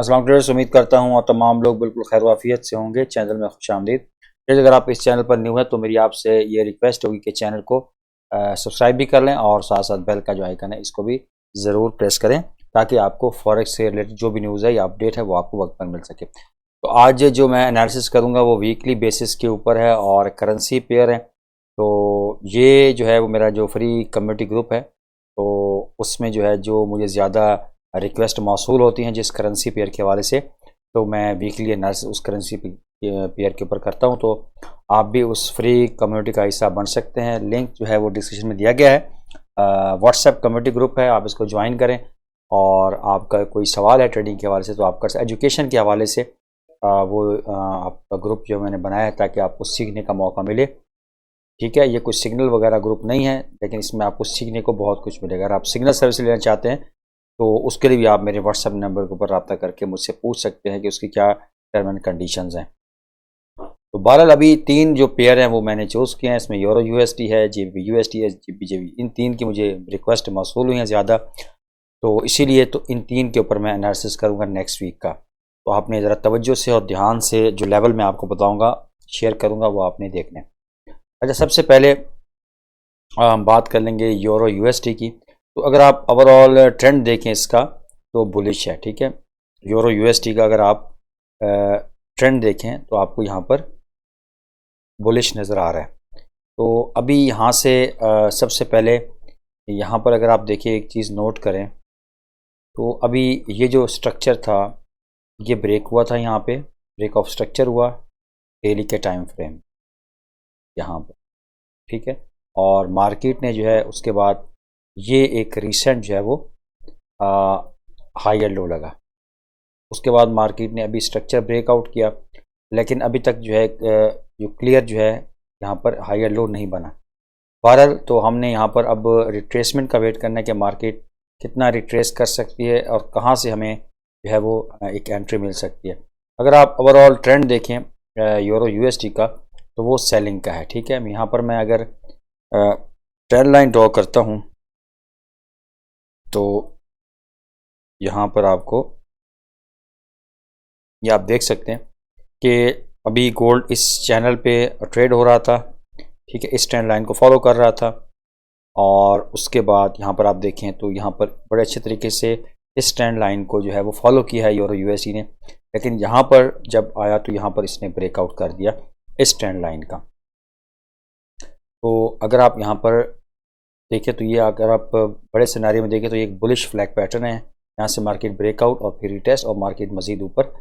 अस्सलाम वालेकुम। उम्मीद करता हूँ और तमाम लोग बिल्कुल खैर वाफियत से होंगे। चैनल में खुशामदीद। अगर आप इस चैनल पर न्यू है तो मेरी आपसे ये रिक्वेस्ट होगी कि चैनल को सब्सक्राइब भी कर लें और साथ साथ बेल का जो आइकन है इसको भी ज़रूर प्रेस करें ताकि आपको फॉरेक्स से रिलेटेड जो भी न्यूज़ है या अपडेट है वो आपको वक्त पर मिल सके। तो आज जो मैं एनालिसिस करूँगा वो वीकली बेसिस के ऊपर है और करेंसी पेयर है। तो ये जो है वो मेरा जो फ्री कम्युनिटी ग्रुप है तो उसमें जो है जो मुझे ज़्यादा रिक्वेस्ट मौसूल होती हैं जिस करेंसी पेयर के हवाले से, तो मैं वीकली एनालिसिस उस करेंसी पेयर के ऊपर करता हूं। तो आप भी उस फ्री कम्युनिटी का हिस्सा बन सकते हैं। लिंक जो है वो डिस्क्रिप्शन में दिया गया है। व्हाट्सएप कम्युनिटी ग्रुप है, आप इसको ज्वाइन करें और आपका कोई सवाल है ट्रेडिंग के हवाले से तो आप कर सकते। एजुकेशन के हवाले से आपका ग्रुप जो मैंने बनाया है ताकि आपको सीखने का मौका मिले। ठीक है, ये कुछ सिग्नल वगैरह ग्रुप नहीं है लेकिन इसमें आपको सीखने को बहुत कुछ मिलेगा। अगर आप सिग्नल सर्विस लेना चाहते हैं तो उसके लिए भी आप मेरे व्हाट्सएप नंबर के ऊपर रब्ता करके मुझसे पूछ सकते हैं कि उसकी क्या टर्म एंड कंडीशंस हैं। तो बहरहाल अभी 3 जो पेयर हैं वो मैंने चूज़ किए हैं। इसमें यूरो यूएसडी है, जीबी यूएसडी है, जीबी जेबी। इन 3 की मुझे रिक्वेस्ट मौसूल हुई हैं ज़्यादा, तो इसीलिए तो इन 3 के ऊपर मैं एनालिसिस करूँगा नेक्स्ट वीक का। तो आपने ज़रा तवज्जो से और ध्यान से जो लेवल मैं आपको बताऊँगा शेयर करूँगा वो आपने देखने। अच्छा, सबसे पहले हम बात कर लेंगे यूरो यूएसडी की। तो अगर आप ओवरऑल ट्रेंड देखें इसका तो बुलिश है। ठीक है, यूरो यूएसडी का अगर आप ट्रेंड देखें तो आपको यहाँ पर बुलिश नज़र आ रहा है। तो अभी यहाँ से सबसे पहले यहाँ पर अगर आप देखिए एक चीज़ नोट करें तो अभी ये जो स्ट्रक्चर था ये ब्रेक हुआ था, यहाँ पे ब्रेक ऑफ स्ट्रक्चर हुआ डेली के टाइम फ्रेम यहाँ पर। ठीक है, और मार्केट ने जो है उसके बाद ये एक रीसेंट जो है वो हाई लो लगा। उसके बाद मार्केट ने अभी स्ट्रक्चर ब्रेकआउट किया लेकिन अभी तक जो है जो क्लियर जो है यहाँ पर हाई लो नहीं बना। बहरहाल तो हमने यहाँ पर अब रिट्रेसमेंट का वेट करना है कि मार्केट कितना रिट्रेस कर सकती है और कहाँ से हमें जो है वो एक एंट्री मिल सकती है। अगर आप ओवरऑल ट्रेंड देखें यूरो यूएसडी का तो वो सेलिंग का है। ठीक है, यहाँ पर मैं अगर ट्रेंड लाइन ड्रॉ करता हूँ तो यहाँ पर आपको ये आप देख सकते हैं कि अभी गोल्ड इस चैनल पे ट्रेड हो रहा था। ठीक है, इस ट्रेंड लाइन को फॉलो कर रहा था और उसके बाद यहाँ पर आप देखें तो यहाँ पर बड़े अच्छे तरीके से इस ट्रेंड लाइन को जो है वो फॉलो किया है यूरो यूएसडी ने। लेकिन यहाँ पर जब आया तो यहाँ पर इसने ब्रेकआउट कर दिया इस ट्रेंड लाइन का। तो अगर आप यहाँ पर देखें तो ये अगर आप बड़े सिनारियो में देखें तो ये एक बुलिश फ्लैग पैटर्न है। यहाँ से मार्केट ब्रेकआउट और फिर रिटेस्ट और मार्केट मज़ीद ऊपर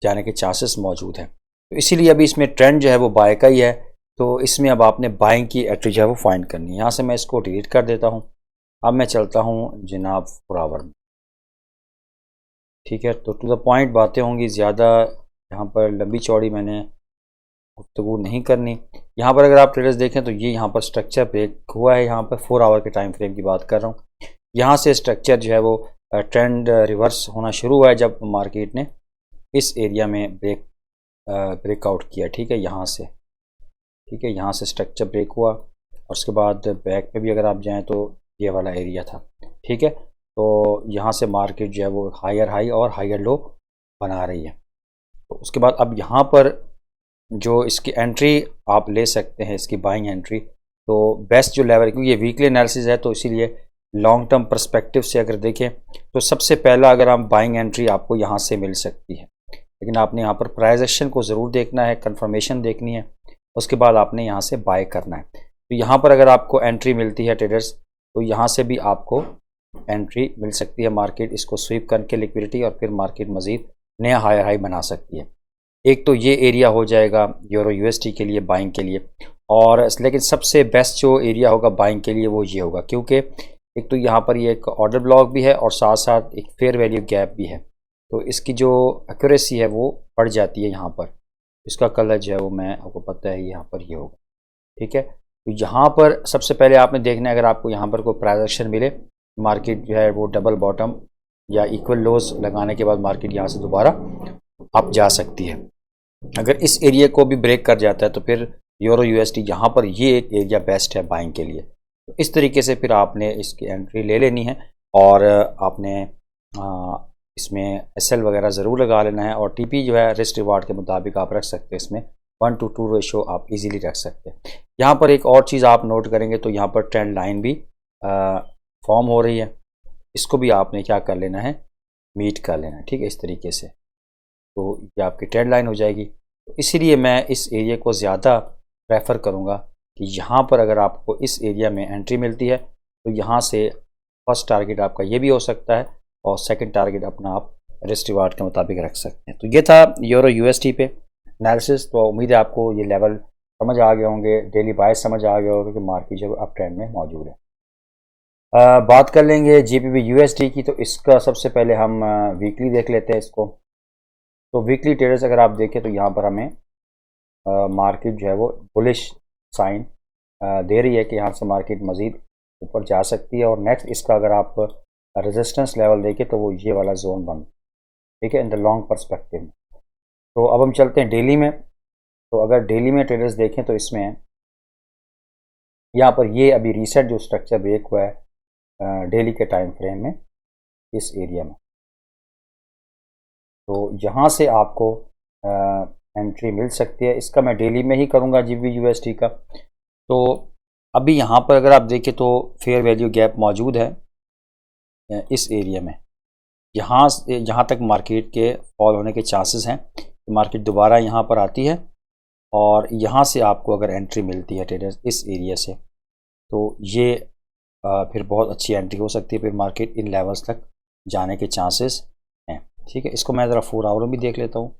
जाने के चांसेस मौजूद हैं। तो इसीलिए अभी इसमें ट्रेंड जो है वो बाय का ही है। तो इसमें अब आपने बाइंग की एंट्री जो है वो फाइंड करनी है। यहाँ से मैं इसको डिलीट कर देता हूँ। अब मैं चलता हूँ जनाब 4 आवर में। ठीक है, तो टू द पॉइंट बातें होंगी, ज़्यादा यहाँ पर लंबी चौड़ी मैंने गुफ्तगू नहीं करनी। यहाँ पर अगर आप ट्रेडर्स देखें तो ये यहाँ पर स्ट्रक्चर ब्रेक हुआ है। यहाँ पर 4 आवर के टाइम फ्रेम की बात कर रहा हूँ। यहाँ से स्ट्रक्चर जो है वो ट्रेंड रिवर्स होना शुरू हुआ है जब मार्केट ने इस एरिया में ब्रेकआउट किया। ठीक है, यहाँ से ठीक है, यहाँ से स्ट्रक्चर ब्रेक हुआ और उसके बाद बैक पे भी अगर आप जाएं तो ये वाला एरिया था। ठीक है, तो यहाँ से मार्केट जो है वो हायर हाई और हायर लो बना रही है। तो उसके बाद अब यहाँ पर जो इसकी एंट्री आप ले सकते हैं, इसकी बाइंग एंट्री, तो बेस्ट जो लेवल, क्योंकि ये वीकली एनालिसिस है तो इसीलिए लॉन्ग टर्म पर्सपेक्टिव से अगर देखें तो सबसे पहला अगर हम बाइंग एंट्री आपको यहाँ से मिल सकती है। लेकिन आपने यहाँ पर प्राइस एक्शन को ज़रूर देखना है, कंफर्मेशन देखनी है, उसके बाद आपने यहाँ से बाय करना है। तो यहाँ पर अगर आपको एंट्री मिलती है ट्रेडर्स तो यहाँ से भी आपको एंट्री मिल सकती है। मार्केट इसको स्वीप करके लिक्विडिटी और फिर मार्केट मज़ीद नया हायर हाई बना सकती है। एक तो ये एरिया हो जाएगा यूरो यूएसडी के लिए बाइंग के लिए, और लेकिन सबसे बेस्ट जो एरिया होगा बाइंग के लिए वो ये होगा क्योंकि एक तो यहाँ पर ये एक ऑर्डर ब्लॉक भी है और साथ साथ एक फेयर वैल्यू गैप भी है। तो इसकी जो एक्यूरेसी है वो बढ़ जाती है। यहाँ पर इसका कलर जो है वो मैं आपको पता है यहाँ पर ये होगा। ठीक है, तो यहाँ पर सबसे पहले आपने देखना है अगर आपको यहाँ पर कोई प्राइस एक्शन मिले, मार्केट जो है वो डबल बॉटम या इक्वल लोज लगाने के बाद मार्केट यहाँ से दोबारा अप जा सकती है। अगर इस एरिया को भी ब्रेक कर जाता है तो फिर यूरो यूएसडी यहाँ पर ये एक एरिया बेस्ट है बाइंग के लिए। तो इस तरीके से फिर आपने इसकी एंट्री ले लेनी है और आपने इसमें SL वगैरह ज़रूर लगा लेना है। और TP जो है रिस्क रिवार्ड के मुताबिक आप रख सकते हैं, इसमें 1:2 रेशो आप इजीली रख सकते हैं। यहाँ पर एक और चीज़ आप नोट करेंगे तो यहाँ पर ट्रेंड लाइन भी फॉर्म हो रही है, इसको भी आपने क्या कर लेना है, मीट कर लेना है, ठीक है, इस तरीके से। तो ये आपकी ट्रेंड लाइन हो जाएगी। तो इसीलिए मैं इस एरिया को ज़्यादा प्रेफर करूँगा कि यहाँ पर अगर आपको इस एरिया में एंट्री मिलती है तो यहाँ से फर्स्ट टारगेट आपका ये भी हो सकता है और सेकंड टारगेट अपना आप रिस्क रिवार्ड के मुताबिक रख सकते हैं। तो ये था यूरो USD पे एनालिसिस। तो उम्मीद है आपको ये लेवल समझ आ गए होंगे, डेली बाय समझ आ गया होगा कि मार्केट जो अप ट्रेंड में मौजूद है। बात कर लेंगे GBP USD की। तो इसका सबसे पहले हम वीकली देख लेते हैं इसको। तो वीकली ट्रेडर्स अगर आप देखें तो यहाँ पर हमें मार्केट जो है वो बुलिश साइन दे रही है कि यहाँ से मार्केट मज़ीद ऊपर जा सकती है। और नेक्स्ट इसका अगर आप रेजिस्टेंस लेवल देखें तो वो ये वाला जोन बन, ठीक है, इन द लॉन्ग पर्सपेक्टिव में। तो अब हम चलते हैं डेली में। तो अगर डेली में ट्रेडर्स देखें तो इसमें यहाँ पर ये अभी रीसेट जो स्ट्रक्चर ब्रेक हुआ है डेली के टाइम फ्रेम में इस एरिया में, तो यहाँ से आपको एंट्री मिल सकती है। इसका मैं डेली में ही करूँगा GBP USD का। तो अभी यहाँ पर अगर आप देखें तो फेयर वैल्यू गैप मौजूद है इस एरिया में। जहाँ तक मार्केट के फॉल होने के चांसेस हैं, तो मार्केट दोबारा यहाँ पर आती है और यहाँ से आपको अगर एंट्री मिलती है ट्रेडर्स इस एरिया से, तो ये फिर बहुत अच्छी एंट्री हो सकती है। फिर मार्केट इन लेवल्स तक जाने के चांसेस हैं, ठीक है। इसको मैं ज़रा 4 आवर में भी देख लेता हूँ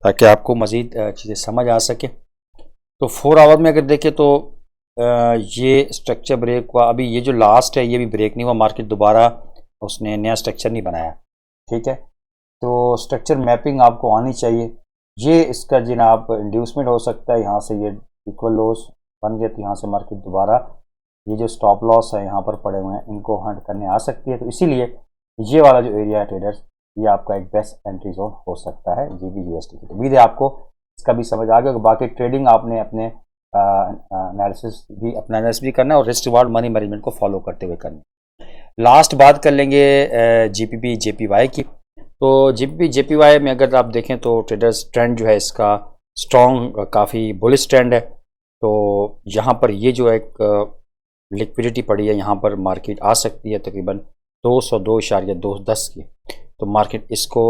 ताकि आपको मज़ीद चीज़ें समझ आ सके। तो 4 आवर में अगर देखें तो ये स्ट्रक्चर ब्रेक हुआ, अभी ये जो लास्ट है ये भी ब्रेक नहीं हुआ, मार्केट दोबारा उसने नया स्ट्रक्चर नहीं बनाया, ठीक है। तो स्ट्रक्चर मैपिंग आपको आनी चाहिए। ये इसका जनाब इंड्यूसमेंट हो सकता है, यहाँ से ये इक्वल लॉस बन गया तो यहाँ से मार्केट दोबारा ये जो स्टॉप लॉस है यहाँ पर पड़े हुए हैं इनको हंट करने आ सकती है। तो इसीलिए ये वाला जो एरिया है ट्रेडर्स, ये आपका एक बेस्ट एंट्री जोन हो सकता है GBP USD की। तो उम्मीद है आपको इसका भी समझ आ गया। बाकी ट्रेडिंग आपने अपने एनालिसिस भी करना है और रिस्क रिवार्ड मनी मैनेजमेंट को फॉलो करते हुए करना है। लास्ट बात कर लेंगे GBP JPY की। तो GBP JPY में अगर आप देखें तो ट्रेडर्स ट्रेंड जो है इसका स्ट्रॉन्ग, काफ़ी बुलिश ट्रेंड है। तो यहाँ पर ये जो एक लिक्विडिटी पड़ी है यहाँ पर मार्केट आ सकती है तकरीबन 202.210 की। तो मार्केट इसको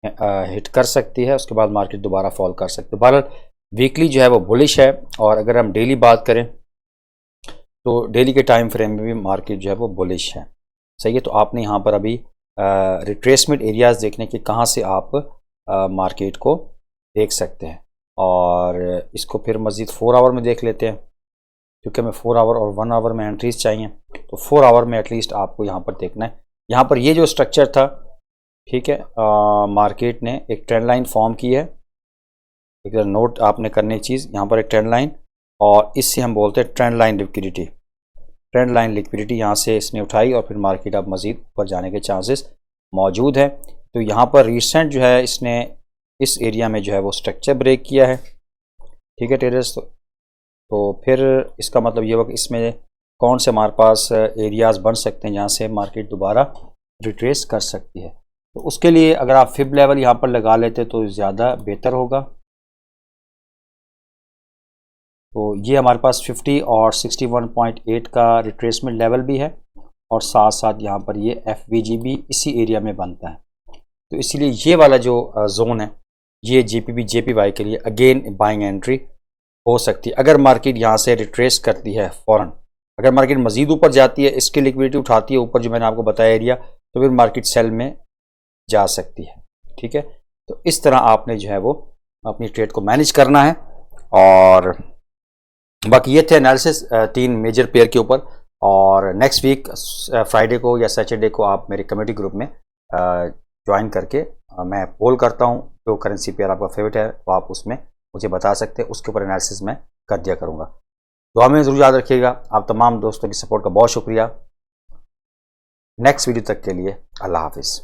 हिट कर सकती है, उसके बाद मार्केट दोबारा फॉल कर सकती है। बहरहाल वीकली जो है वो बुलिश है। और अगर हम डेली बात करें तो डेली के टाइम फ्रेम में भी मार्केट जो है वो बुलिश है, सही है। तो आपने यहाँ पर अभी रिट्रेसमेंट एरियाज़ देखने के कहाँ से आप मार्केट को देख सकते हैं। और इसको फिर मज़ीद 4 आवर में देख लेते हैं, क्योंकि हमें 4 आवर और 1 आवर में एंट्रीज चाहिए। तो 4 आवर में एटलीस्ट आपको यहाँ पर देखना है। यहाँ पर ये जो स्ट्रक्चर था, ठीक है, मार्केट ने एक ट्रेंड लाइन फॉर्म की है। एक नोट आपने करने की चीज़, यहाँ पर एक ट्रेंड लाइन, और इससे हम बोलते हैं trend line liquidity. Trend line liquidity यहाँ से इसने उठाई और फिर मार्केट अब मज़ीद ऊपर जाने के चांसेस मौजूद है। तो यहाँ पर रिसेंट जो है इसने इस एरिया में जो है वो स्ट्रक्चर ब्रेक किया है, ठीक है ट्रेडर्स। तो फिर इसका मतलब ये हुआ कि इसमें कौन से हमारे पास एरियाज़ बन सकते हैं जहाँ से मार्केट दोबारा रिट्रेस कर सकती है। तो उसके लिए अगर आप फिब लेवल यहाँ पर लगा लेते तो ज़्यादा बेहतर होगा। तो ये हमारे पास 50 और 61.8 का रिट्रेसमेंट लेवल भी है, और साथ साथ यहाँ पर ये FVG भी इसी एरिया में बनता है। तो इसीलिए ये वाला जो जोन है ये GBP JPY के लिए अगेन बाइंग एंट्री हो सकती है अगर मार्केट यहाँ से रिट्रेस करती है फ़ौरन। अगर मार्केट मज़ीद ऊपर जाती है, इसकी लिक्विडिटी उठाती है ऊपर जो मैंने आपको बताया एरिया, तो फिर मार्केट सेल में जा सकती है, ठीक है। तो इस तरह आपने जो है वो अपनी ट्रेड को मैनेज करना है। और बाकी ये थे एनालिसिस 3 मेजर पेयर के ऊपर। और नेक्स्ट वीक फ्राइडे को या सैटरडे को आप मेरे कम्युनिटी ग्रुप में ज्वाइन करके मैं पोल करता हूँ, जो करेंसी पेयर आपका फेवरेट है वो आप उसमें मुझे बता सकते हैं, उसके ऊपर एनालिसिस मैं कर दिया करूँगा। तो हमें ज़रूर याद रखिएगा। आप तमाम दोस्तों की सपोर्ट का बहुत शुक्रिया। नेक्स्ट वीडियो तक के लिए अल्लाह हाफिज़।